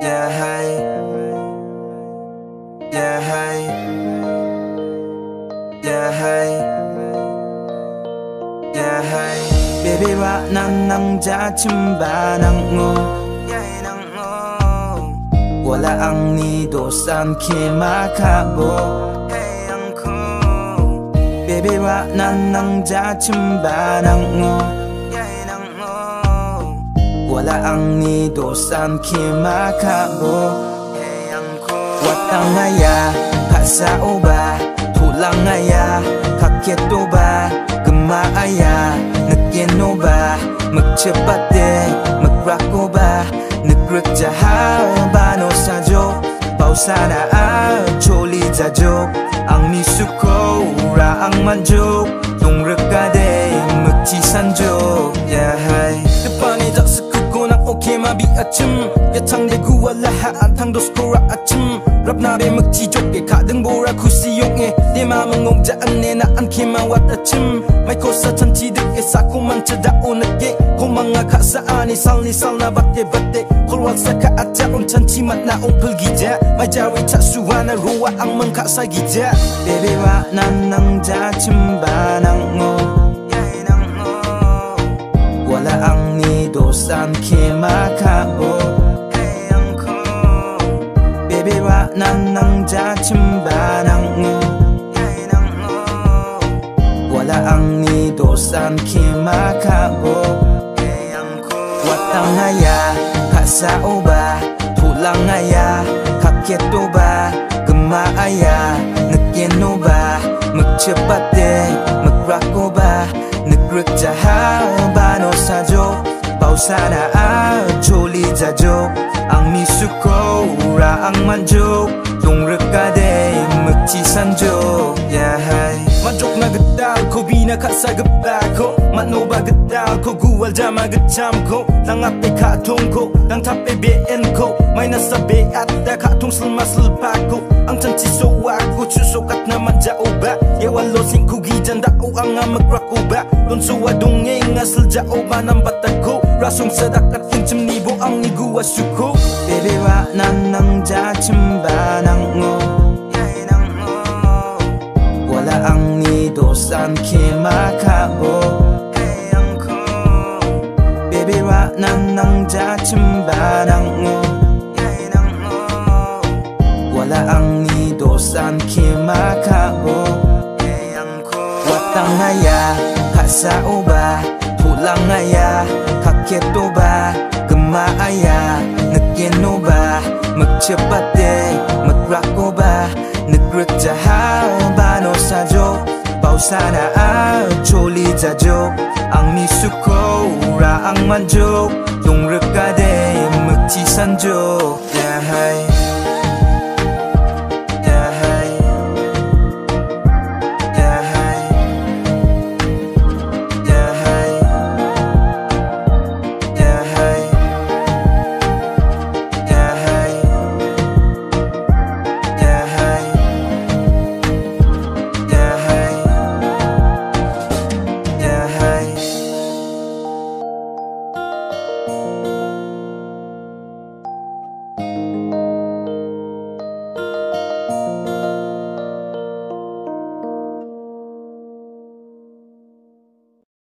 Yeah, hey. Yeah, hey. Yeah, hey. Yeah, hey. Baby, wa nan nang jachimba nang ngo. Yeah, nang ngo. Wala ang nido san kimakabo. Hey, ang ko. Baby, wa nan nang jachimba nang ngo. Wala ang nido san kimakabo. Watang ngaya kasao ba tulang ngaya kakyeto ba gemaaya 느끼노 ba magcepate magrako ba nagrekjaha bano sajo pausana choli jajo ang misuko ra ang manjo 동력가대 묵지산조 야하이 끝반이 작스크고 난 오케마비 아침 야창대구 알라하 안탕도 스코라 아침 랍나베 묵지족게 가등보라 쿠시용에 내 맘은 공자 안내 나 안키만 왔 아침 마이코사 천지득에 사고만 쳐다오 늦게 고망아 가사 아니 살니 살나 bat대 bat대 홀왁사 가아짜 온천치만 나온 풀기자 마자위 차수하나 로와 악만 가사 기자 베베와 난 낭자 침바 wala ang nido san kimakabo. Hey, ang ko. Baby, wa nan nang jachimba nang ngo. Hey, nang ngo. Wala ang nido san kimakabo. Hey, ang ko. Watang ngaya kasao ba tulang ngaya kakyeto ba gemaaya 느끼노 ba magcepate magrako ba nagrekjaha bano sajo pausana choli jajo ang misuko ra ang manjo 동력가대 묵지산조 야하이 만족 na gdal ko bina ka sa gabal ko matno ba gdal ko guwal jama gcham ko lang ape katong ko lang tape ben ko may nasabi at da katong slmasl pa ko ang chanchi so ako chusokat na manjao ba yawalo sing kugijan da o ang magrako ba don so adong ngasl jao ba nang batag ko rasong sadakat kinchim nibo ang niguwa suko baby wa nan nang jachimba nang ngo wala ang nido san kimakabo. Hey, ang ko. Baby, wa nan nang jachimba nang ngo. Hey, nang ngo. Wala ang nido san kimakabo. Hey, ang ko. Watang ngaya kasao ba tulang ngaya kakyeto ba gemaaya 느끼노 ba magcepate magrako ba nagrekjaha bano sajo pausana choli jajo ang misuko ra ang manjo 동력가대 묵지산조 야하이